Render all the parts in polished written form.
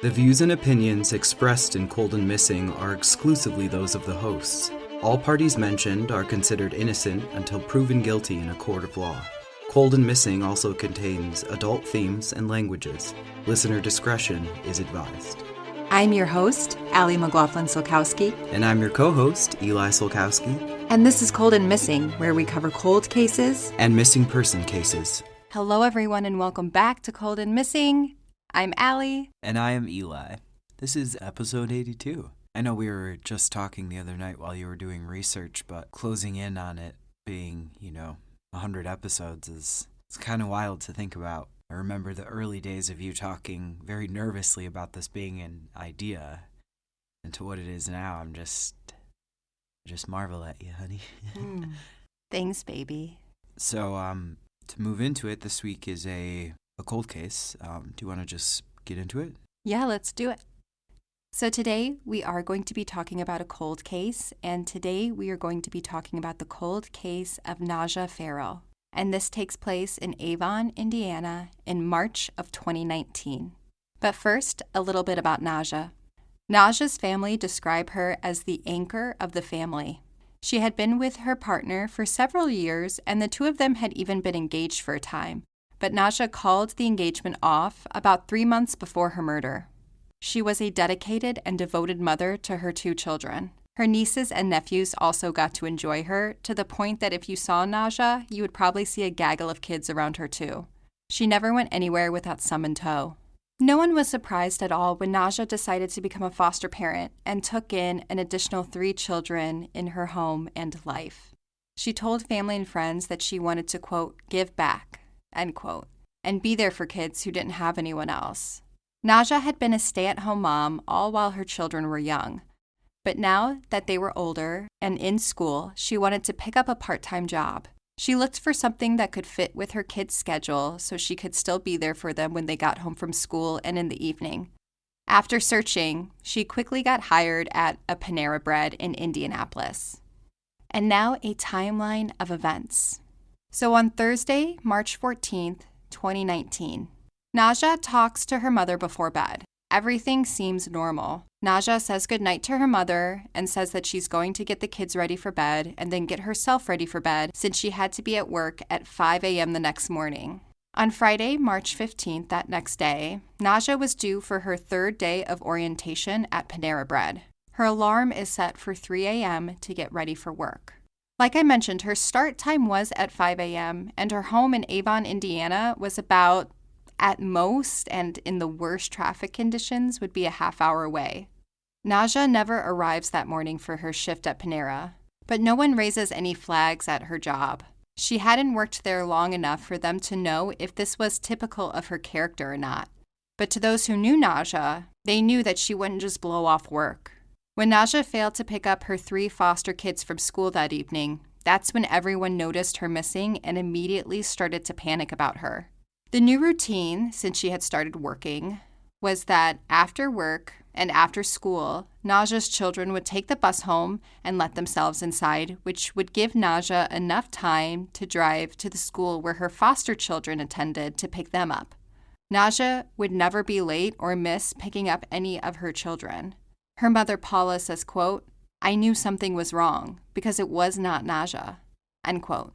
The views and opinions expressed in Cold and Missing are exclusively those of the hosts. All parties mentioned are considered innocent until proven guilty in a court of law. Cold and Missing also contains adult themes and languages. Listener discretion is advised. I'm your host, Allie McLaughlin-Solkowski. And I'm your co-host, Eli Solkowski. And this is Cold and Missing, where we cover cold cases and missing person cases. Hello, everyone, and welcome back to Cold and Missing. I'm Allie. And I am Eli. This is episode 82. I know we were just talking the other night while you were doing research, but closing in on it being, 100 episodes it's kind of wild to think about. I remember the early days of you talking very nervously about this being an idea, and to what it is now, I'm just marvel at you, honey. Thanks, baby. So, to move into it, this week is a cold case. Do you want to just get into it? Yeah, let's do it. So today we are going to be talking about a cold case, and today we are going to be talking about the cold case of Najah Ferrell. And this takes place in Avon, Indiana, in March of 2019. But first, a little bit about Najah. Najah's family describe her as the anchor of the family. She had been with her partner for several years, and the two of them had even been engaged for a time. But Najah called the engagement off about 3 months before her murder. She was a dedicated and devoted mother to her 2 children. Her nieces and nephews also got to enjoy her, to the point that if you saw Najah, you would probably see a gaggle of kids around her too. She never went anywhere without some in tow. No one was surprised at all when Najah decided to become a foster parent and took in an additional 3 children in her home and life. She told family and friends that she wanted to, quote, give back, end quote, and be there for kids who didn't have anyone else. Najah had been a stay-at-home mom all while her children were young. But now that they were older and in school, she wanted to pick up a part-time job. She looked for something that could fit with her kids' schedule so she could still be there for them when they got home from school and in the evening. After searching, she quickly got hired at a Panera Bread in Indianapolis. And now a timeline of events. So on Thursday, March 14th, 2019, Najah talks to her mother before bed. Everything seems normal. Najah says goodnight to her mother and says that she's going to get the kids ready for bed and then get herself ready for bed since she had to be at work at 5 a.m. the next morning. On Friday, March 15th, that next day, Najah was due for her 3rd day of orientation at Panera Bread. Her alarm is set for 3 a.m. to get ready for work. Like I mentioned, her start time was at 5 a.m., and her home in Avon, Indiana was about, at most, and in the worst traffic conditions, would be a half-hour away. Najah never arrives that morning for her shift at Panera, but no one raises any flags at her job. She hadn't worked there long enough for them to know if this was typical of her character or not. But to those who knew Najah, they knew that she wouldn't just blow off work. When Najah failed to pick up her 3 foster kids from school that evening, that's when everyone noticed her missing and immediately started to panic about her. The new routine, since she had started working, was that after work and after school, Najah's children would take the bus home and let themselves inside, which would give Najah enough time to drive to the school where her foster children attended to pick them up. Najah would never be late or miss picking up any of her children. Her mother, Paula, says, quote, I knew something was wrong because it was not Najah, end quote.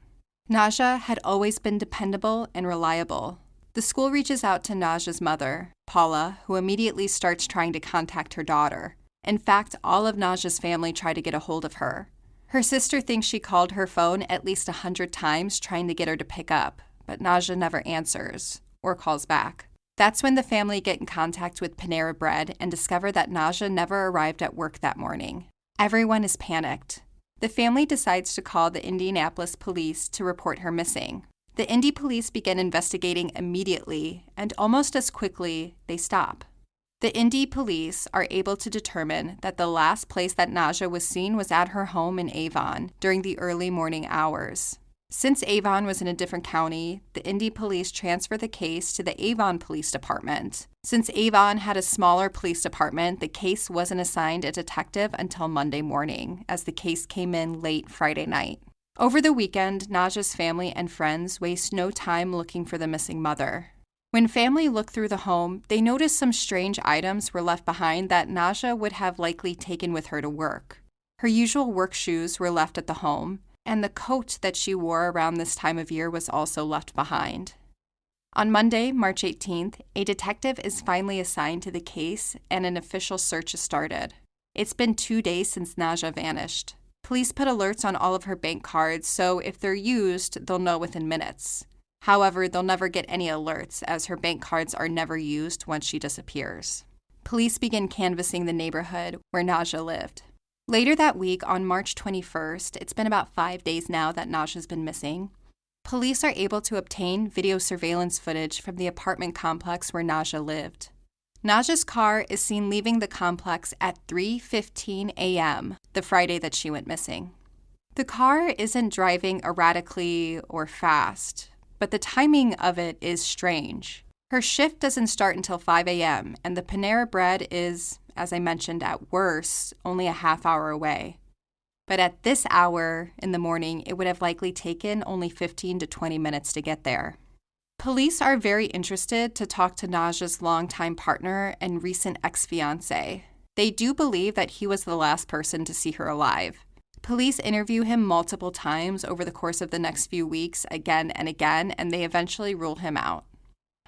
Najah had always been dependable and reliable. The school reaches out to Najah's mother, Paula, who immediately starts trying to contact her daughter. In fact, all of Najah's family try to get a hold of her. Her sister thinks she called her phone at least 100 times trying to get her to pick up, but Najah never answers or calls back. That's when the family get in contact with Panera Bread and discover that Najah never arrived at work that morning. Everyone is panicked. The family decides to call the Indianapolis police to report her missing. The Indy police begin investigating immediately, and almost as quickly, they stop. The Indy police are able to determine that the last place that Najah was seen was at her home in Avon during the early morning hours. Since Avon was in a different county, the Indy police transferred the case to the Avon Police Department. Since Avon had a smaller police department, the case wasn't assigned a detective until Monday morning, as the case came in late Friday night. Over the weekend, Najah's family and friends waste no time looking for the missing mother. When family looked through the home, they noticed some strange items were left behind that Najah would have likely taken with her to work. Her usual work shoes were left at the home, and the coat that she wore around this time of year was also left behind. On Monday, March 18th, a detective is finally assigned to the case and an official search is started. It's been 2 days since Najah vanished. Police put alerts on all of her bank cards, so if they're used, they'll know within minutes. However, they'll never get any alerts as her bank cards are never used once she disappears. Police begin canvassing the neighborhood where Najah lived. Later that week, on March 21st, it's been about 5 days now that Najah's been missing. Police are able to obtain video surveillance footage from the apartment complex where Najah lived. Najah's car is seen leaving the complex at 3:15 a.m., the Friday that she went missing. The car isn't driving erratically or fast, but the timing of it is strange. Her shift doesn't start until 5 a.m., and the Panera Bread is, as I mentioned, at worst, only a half hour away. But at this hour in the morning, it would have likely taken only 15 to 20 minutes to get there. Police are very interested to talk to Najah's longtime partner and recent ex-fiancé. They do believe that he was the last person to see her alive. Police interview him multiple times over the course of the next few weeks, again and again, and they eventually rule him out.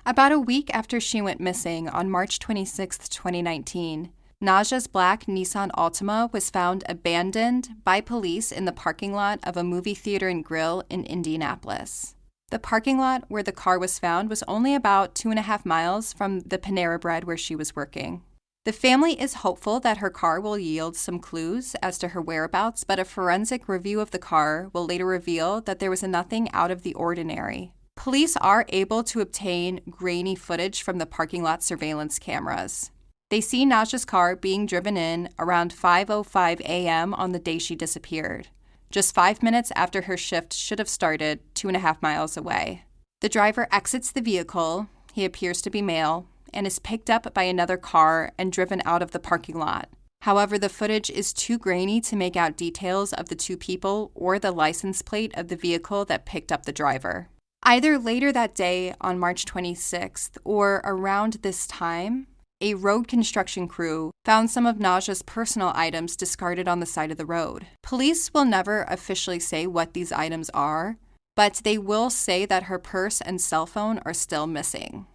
About a week after she went missing, on March 26, 2019, Najah's black Nissan Altima was found abandoned by police in the parking lot of a movie theater and grill in Indianapolis. The parking lot where the car was found was only about 2.5 miles from the Panera Bread where she was working. The family is hopeful that her car will yield some clues as to her whereabouts, but a forensic review of the car will later reveal that there was nothing out of the ordinary. Police are able to obtain grainy footage from the parking lot surveillance cameras. They see Najah's car being driven in around 5:05 a.m. on the day she disappeared, just 5 minutes after her shift should have started 2.5 miles away. The driver exits the vehicle, he appears to be male, and is picked up by another car and driven out of the parking lot. However, the footage is too grainy to make out details of the two people or the license plate of the vehicle that picked up the driver. Either later that day on March 26th or around this time, a road construction crew found some of Najah's personal items discarded on the side of the road. Police will never officially say what these items are, but they will say that her purse and cell phone are still missing.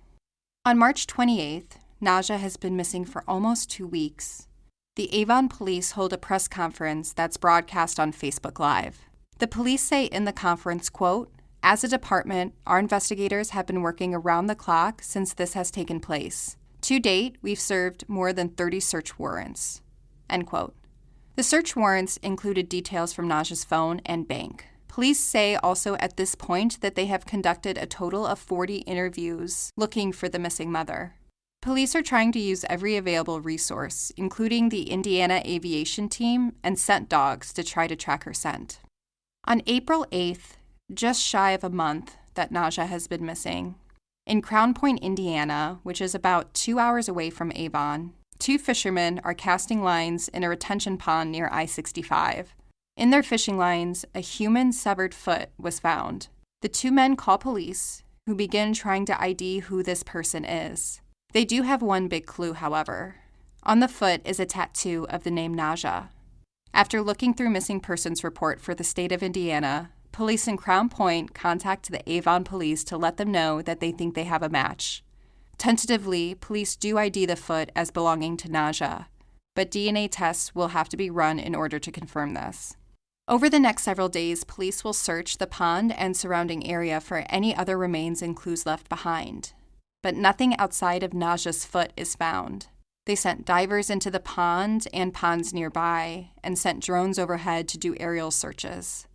On March 28th, Najah has been missing for almost 2 weeks. The Avon police hold a press conference that's broadcast on Facebook Live. The police say in the conference, quote, "As a department, our investigators have been working around the clock since this has taken place. To date, we've served more than 30 search warrants." End quote. The search warrants included details from Najah's phone and bank. Police say also at this point that they have conducted a total of 40 interviews looking for the missing mother. Police are trying to use every available resource, including the Indiana Aviation Team and scent dogs, to try to track her scent. On April 8th, just shy of a month that Najah has been missing, in Crown Point, Indiana, which is about 2 hours away from Avon, 2 fishermen are casting lines in a retention pond near I-65. In their fishing lines, a human severed foot was found. The 2 men call police, who begin trying to ID who this person is. They do have one big clue, however. On the foot is a tattoo of the name Najah. After looking through missing persons report for the state of Indiana, police in Crown Point contact the Avon police to let them know that they think they have a match. Tentatively, police do ID the foot as belonging to Najah, but DNA tests will have to be run in order to confirm this. Over the next several days, police will search the pond and surrounding area for any other remains and clues left behind. But nothing outside of Najah's foot is found. They sent divers into the pond and ponds nearby and sent drones overhead to do aerial searches.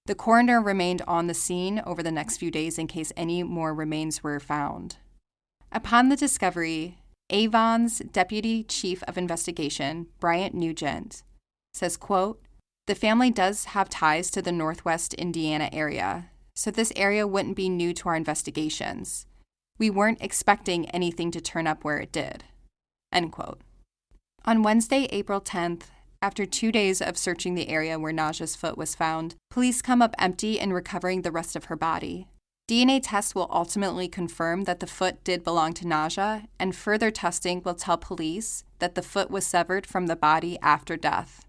The coroner remained on the scene over the next few days in case any more remains were found. Upon the discovery, Avon's Deputy Chief of Investigation, Bryant Nugent, says, quote, "The family does have ties to the Northwest Indiana area, so this area wouldn't be new to our investigations. We weren't expecting anything to turn up where it did." End quote. On Wednesday, April 10th, after 2 days of searching the area where Najah's foot was found, police come up empty in recovering the rest of her body. DNA tests will ultimately confirm that the foot did belong to Najah, and further testing will tell police that the foot was severed from the body after death.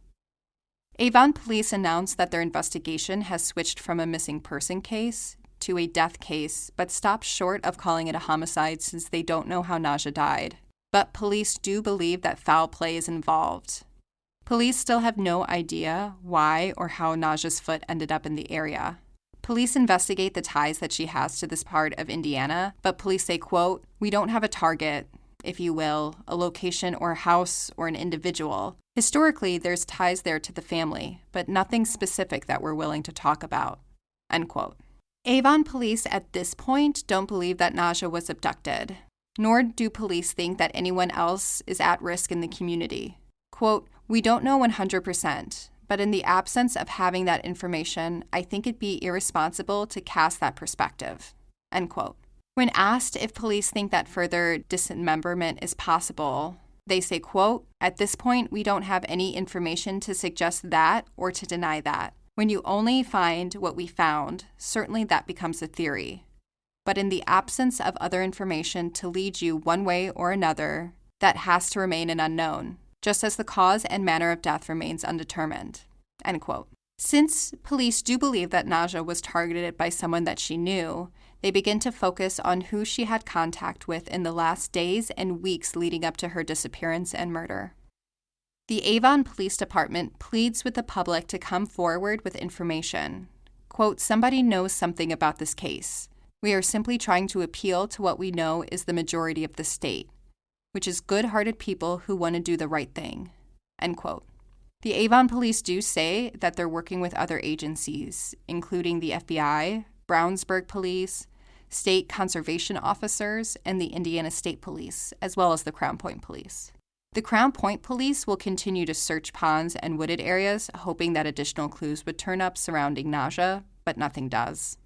Avon police announced that their investigation has switched from a missing person case to a death case, but stopped short of calling it a homicide since they don't know how Najah died. But police do believe that foul play is involved. Police still have no idea why or how Najah's foot ended up in the area. Police investigate the ties that she has to this part of Indiana, but police say, quote, "We don't have a target, if you will, a location or a house or an individual. Historically, there's ties there to the family, but nothing specific that we're willing to talk about," end quote. Avon police at this point don't believe that Najah was abducted, nor do police think that anyone else is at risk in the community. Quote, "We don't know 100%, but in the absence of having that information, I think it'd be irresponsible to cast that perspective," end quote. When asked if police think that further dismemberment is possible, they say, quote, "At this point, we don't have any information to suggest that or to deny that. When you only find what we found, certainly that becomes a theory. But in the absence of other information to lead you one way or another, that has to remain an unknown, just as the cause and manner of death remains undetermined," end quote. Since police do believe that Najah was targeted by someone that she knew, they begin to focus on who she had contact with in the last days and weeks leading up to her disappearance and murder. The Avon Police Department pleads with the public to come forward with information. Quote, "Somebody knows something about this case. We are simply trying to appeal to what we know is the majority of the state, which is good-hearted people who want to do the right thing," end quote. The Avon police do say that they're working with other agencies, including the FBI, Brownsburg Police, state conservation officers, and the Indiana State Police, as well as the Crown Point Police. The Crown Point Police will continue to search ponds and wooded areas, hoping that additional clues would turn up surrounding Najah, but nothing does.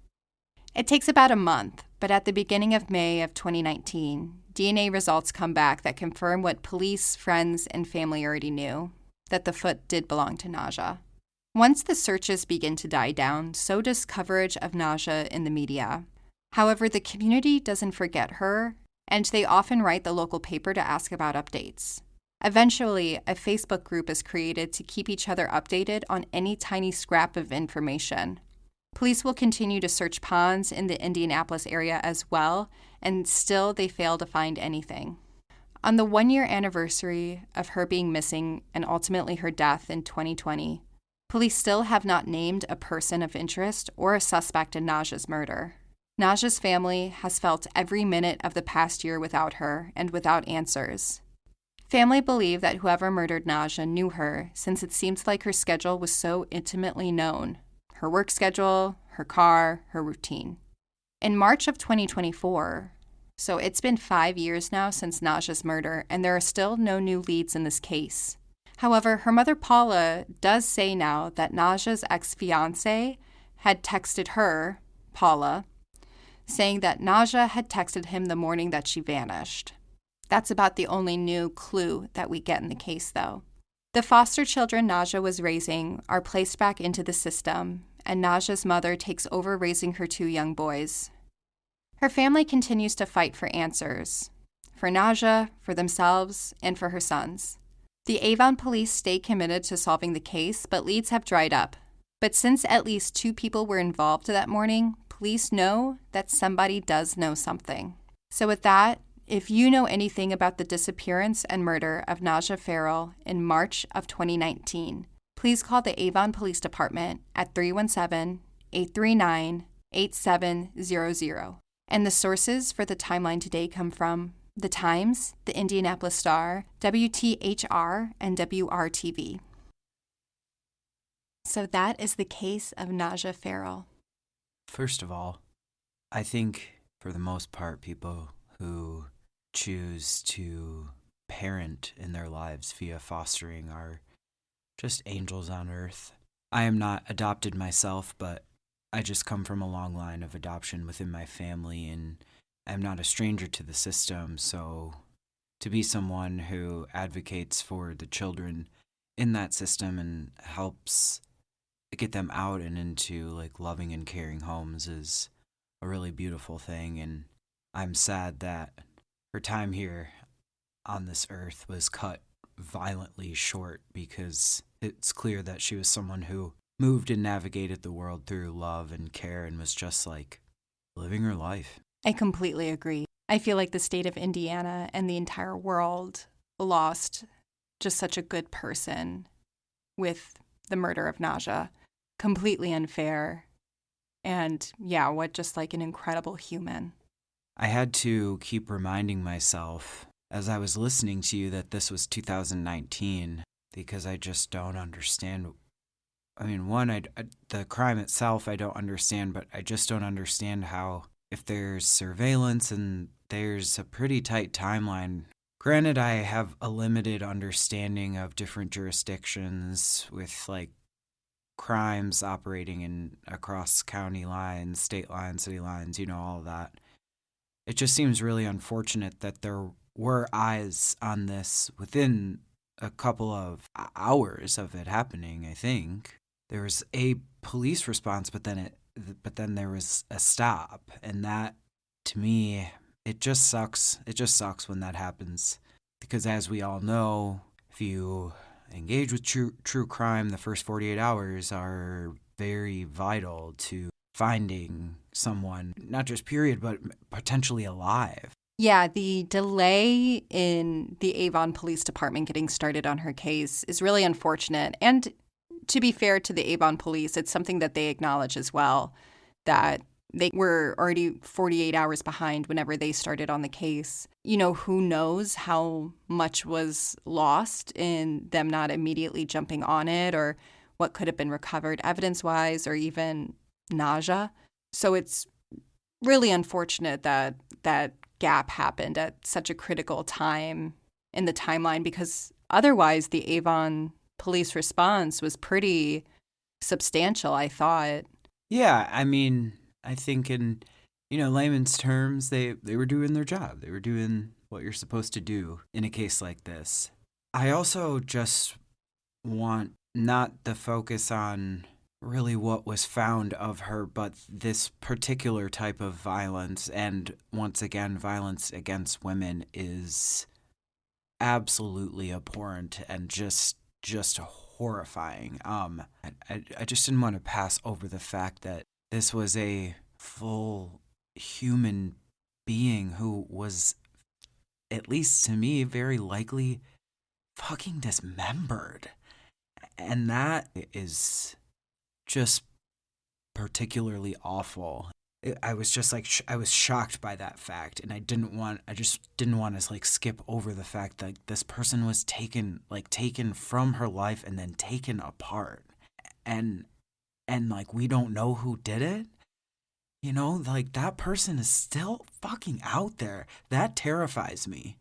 It takes about a month, but at the beginning of May of 2019, DNA results come back that confirm what police, friends, and family already knew, that the foot did belong to Najah. Once the searches begin to die down, so does coverage of Najah in the media. However, the community doesn't forget her, and they often write the local paper to ask about updates. Eventually, a Facebook group is created to keep each other updated on any tiny scrap of information. Police will continue to search ponds in the Indianapolis area as well, and still they fail to find anything. On the 1-year anniversary of her being missing and ultimately her death in 2020, police still have not named a person of interest or a suspect in Najah's murder. Najah's family has felt every minute of the past year without her and without answers. Family believe that whoever murdered Najah knew her, since it seems like her schedule was so intimately known. Her work schedule, her car, her routine. In March of 2024, so it's been 5 years now since Najah's murder, and there are still no new leads in this case. However, her mother Paula does say now that Najah's ex-fiancé had texted her, Paula, saying that Najah had texted him the morning that she vanished. That's about the only new clue that we get in the case, though. The foster children Najah was raising are placed back into the system, and Najah's mother takes over raising her 2 young boys. Her family continues to fight for answers, for Najah, for themselves, and for her sons. The Avon police stay committed to solving the case, but leads have dried up. But since at least 2 people were involved that morning, police know that somebody does know something. So with that, if you know anything about the disappearance and murder of Najah Ferrell in March of 2019, please call the Avon Police Department at 317-839-8700. And the sources for the timeline today come from The Times, the Indianapolis Star, WTHR, and WRTV. So that is the case of Najah Ferrell. First of all, I think for the most part, people who choose to parent in their lives via fostering are just angels on earth. I am not adopted myself, but I just come from a long line of adoption within my family, and I'm not a stranger to the system, so to be someone who advocates for the children in that system and helps get them out and into like loving and caring homes is a really beautiful thing, and I'm sad that her time here on this earth was cut violently short, because it's clear that she was someone who moved and navigated the world through love and care and was just like living her life. I completely agree. I feel like the state of Indiana and the entire world lost just such a good person with the murder of Najah. Completely unfair. And yeah, what just like an incredible human. I had to keep reminding myself as I was listening to you that this was 2019, because I just don't understand. I mean, the crime itself I don't understand, but I just don't understand how, if there's surveillance and there's a pretty tight timeline. Granted, I have a limited understanding of different jurisdictions with like crimes operating in across county lines, state lines, city lines, all of that. It just seems really unfortunate that there were eyes on this within a couple of hours of it happening. I think there was a police response, but then there was a stop, and that, to me, it just sucks. It just sucks when that happens, because as we all know, if you engage with true crime, the first 48 hours are very vital to finding someone, not just period, but potentially alive. Yeah, the delay in the Avon Police Department getting started on her case is really unfortunate. And to be fair to the Avon Police, it's something that they acknowledge as well, that they were already 48 hours behind whenever they started on the case. Who knows how much was lost in them not immediately jumping on it, or what could have been recovered evidence-wise, or even Najah. So it's really unfortunate that that gap happened at such a critical time in the timeline, because otherwise the Avon police response was pretty substantial, I thought. Yeah, I mean, I think in, layman's terms, they were doing their job. They were doing what you're supposed to do in a case like this. I also just want not the focus on really what was found of her, but this particular type of violence. And once again, violence against women is absolutely abhorrent and just horrifying. I just didn't want to pass over the fact that this was a full human being who was, at least to me, very likely fucking dismembered. And that is just particularly awful. I was just like, I was shocked by that fact, and I just didn't want to like skip over the fact that this person was taken from her life and then taken apart. And like, we don't know who did it. Like, that person is still fucking out there. That terrifies me.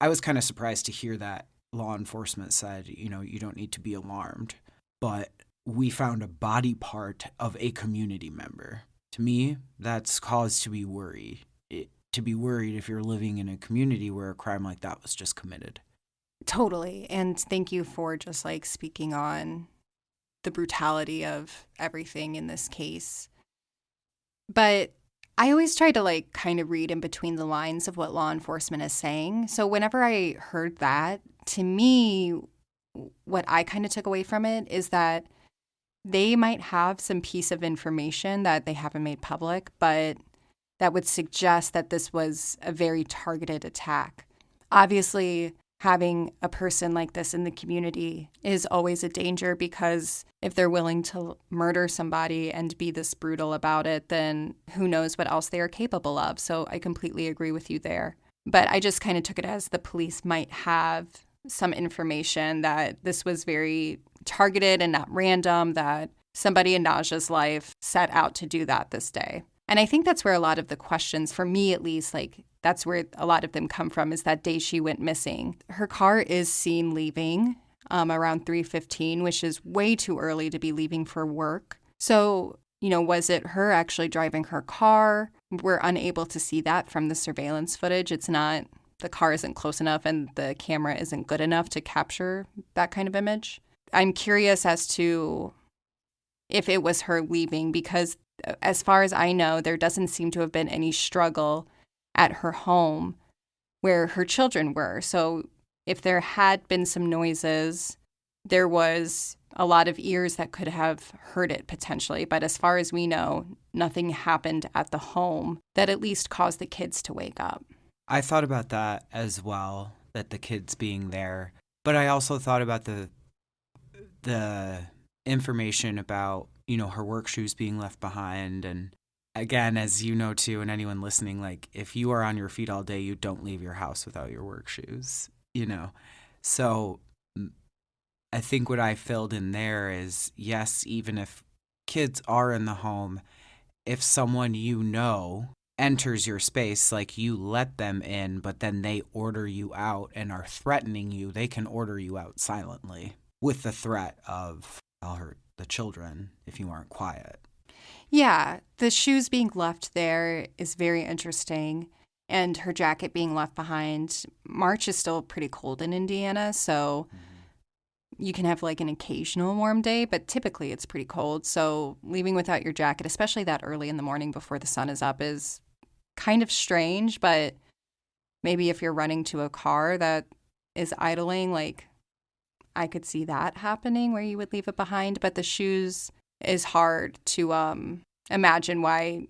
I was kind of surprised to hear that law enforcement said, you don't need to be alarmed. But we found a body part of a community member. To me, that's cause to be worried. To be worried if you're living in a community where a crime like that was just committed. Totally. And thank you for just like speaking on the brutality of everything in this case. But I always try to like kind of read in between the lines of what law enforcement is saying. So whenever I heard that, to me, what I kind of took away from it is that they might have some piece of information that they haven't made public, but that would suggest that this was a very targeted attack. Obviously, having a person like this in the community is always a danger, because if they're willing to murder somebody and be this brutal about it, then who knows what else they are capable of. So I completely agree with you there. But I just kind of took it as the police might have some information that this was very targeted and not random, that somebody in Najah's life set out to do that this day. And I think that's where a lot of the questions, for me at least, like that's where a lot of them come from, is that day she went missing. Her car is seen leaving around 3:15, which is way too early to be leaving for work. So, was it her actually driving her car? We're unable to see that from the surveillance footage. The car isn't close enough and the camera isn't good enough to capture that kind of image. I'm curious as to if it was her leaving, because as far as I know, there doesn't seem to have been any struggle at her home where her children were. So if there had been some noises, there was a lot of ears that could have heard it potentially. But as far as we know, nothing happened at the home that at least caused the kids to wake up. I thought about that as well, that the kids being there. But I also thought about the information about, her work shoes being left behind. And again, as you know too, and anyone listening, like if you are on your feet all day, you don't leave your house without your work shoes, So I think what I filled in there is, yes, even if kids are in the home, if someone enters your space, like you let them in, but then they order you out and are threatening you, they can order you out silently with the threat of, I'll hurt the children if you aren't quiet. Yeah, the shoes being left there is very interesting. And her jacket being left behind. March is still pretty cold in Indiana, so you can have like an occasional warm day, but typically it's pretty cold. So leaving without your jacket, especially that early in the morning before the sun is up, is kind of strange. But maybe if you're running to a car that is idling, like I could see that happening where you would leave it behind. But the shoes is hard to imagine why,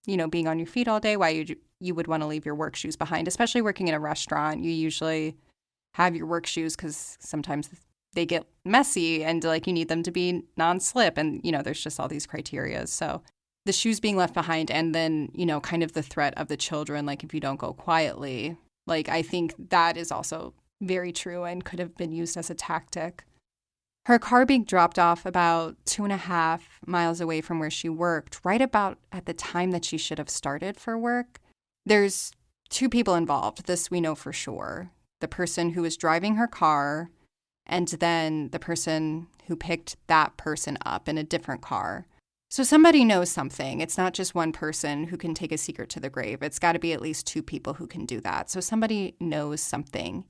being on your feet all day, why you would want to leave your work shoes behind, especially working in a restaurant. You usually have your work shoes because sometimes they get messy and like you need them to be non-slip. And, there's just all these criteria. So the shoes being left behind and then, kind of the threat of the children, like if you don't go quietly, like I think that is also very true and could have been used as a tactic. Her car being dropped off about 2.5 miles away from where she worked, right about at the time that she should have started for work. There's 2 people involved. This we know for sure. The person who was driving her car and then the person who picked that person up in a different car. So somebody knows something. It's not just one person who can take a secret to the grave. It's got to be at least 2 people who can do that. So somebody knows something.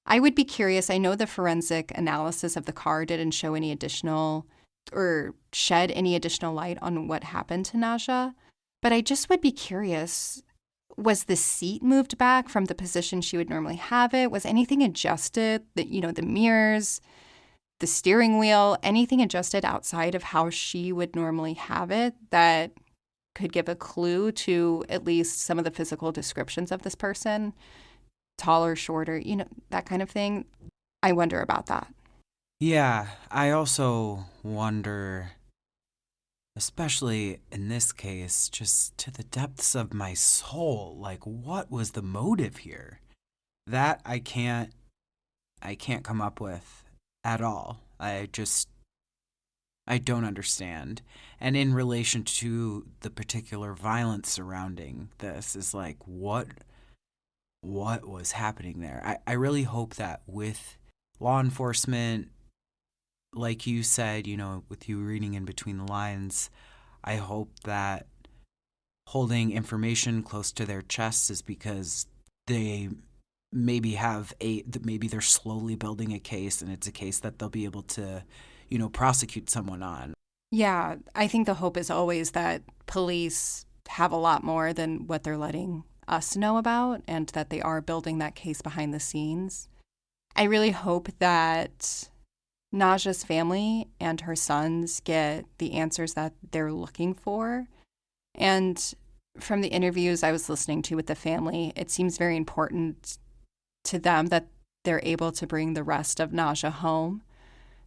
I would be curious. I know the forensic analysis of the car didn't show any additional or shed any additional light on what happened to Najah, but I just would be curious. Was the seat moved back from the position she would normally have it? Was anything adjusted? The mirrors, the steering wheel, anything adjusted outside of how she would normally have it that could give a clue to at least some of the physical descriptions of this person? Taller, shorter, that kind of thing. I wonder about that. Yeah, I also wonder, especially in this case, just to the depths of my soul, like what was the motive here? That I can't come up with at all. I don't understand. And in relation to the particular violence surrounding this is like, what was happening there? I really hope that with law enforcement, like you said, with you reading in between the lines, I hope that holding information close to their chests is because they maybe maybe they're slowly building a case and it's a case that they'll be able to, prosecute someone on. Yeah, I think the hope is always that police have a lot more than what they're letting us know about and that they are building that case behind the scenes. I really hope that Najah's family and her sons get the answers that they're looking for. And from the interviews I was listening to with the family, it seems very important to them that they're able to bring the rest of Najah home.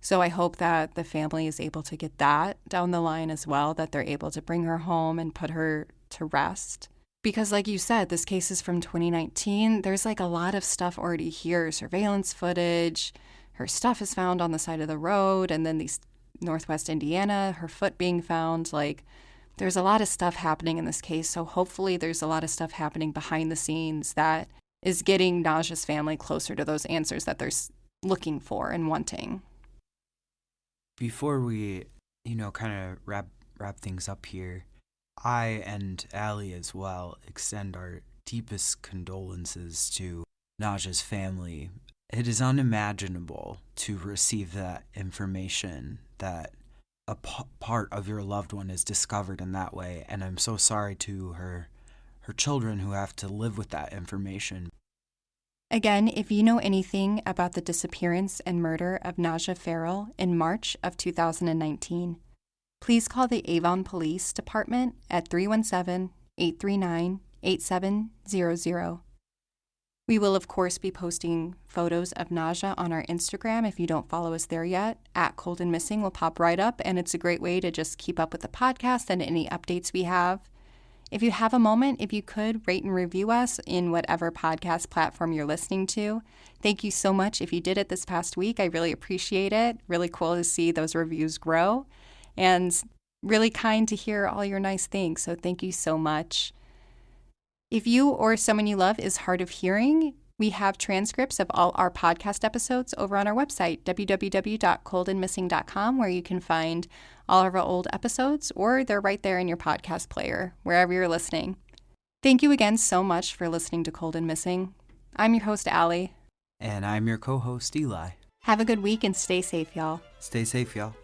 So I hope that the family is able to get that down the line as well, that they're able to bring her home and put her to rest. Because like you said, this case is from 2019. There's like a lot of stuff already here, surveillance footage. Her stuff is found on the side of the road, and then these Northwest Indiana, her foot being found. Like, there's a lot of stuff happening in this case. So hopefully there's a lot of stuff happening behind the scenes that is getting Najah's family closer to those answers that they're looking for and wanting. Before we, kind of wrap things up here, I and Allie as well extend our deepest condolences to Najah's family. It is unimaginable to receive that information that part of your loved one is discovered in that way. And I'm so sorry to her children who have to live with that information. Again, if you know anything about the disappearance and murder of Najah Ferrell in March of 2019, please call the Avon Police Department at 317-839-8700. We will, of course, be posting photos of Najah on our Instagram. If you don't follow us there yet, @ColdAndMissing will pop right up, and it's a great way to just keep up with the podcast and any updates we have. If you have a moment, if you could, rate and review us in whatever podcast platform you're listening to. Thank you so much if you did it this past week. I really appreciate it. Really cool to see those reviews grow, and really kind to hear all your nice things. So thank you so much. If you or someone you love is hard of hearing, we have transcripts of all our podcast episodes over on our website, www.coldandmissing.com, where you can find all of our old episodes, or they're right there in your podcast player, wherever you're listening. Thank you again so much for listening to Cold and Missing. I'm your host, Allie. And I'm your co-host, Eli. Have a good week and stay safe, y'all. Stay safe, y'all.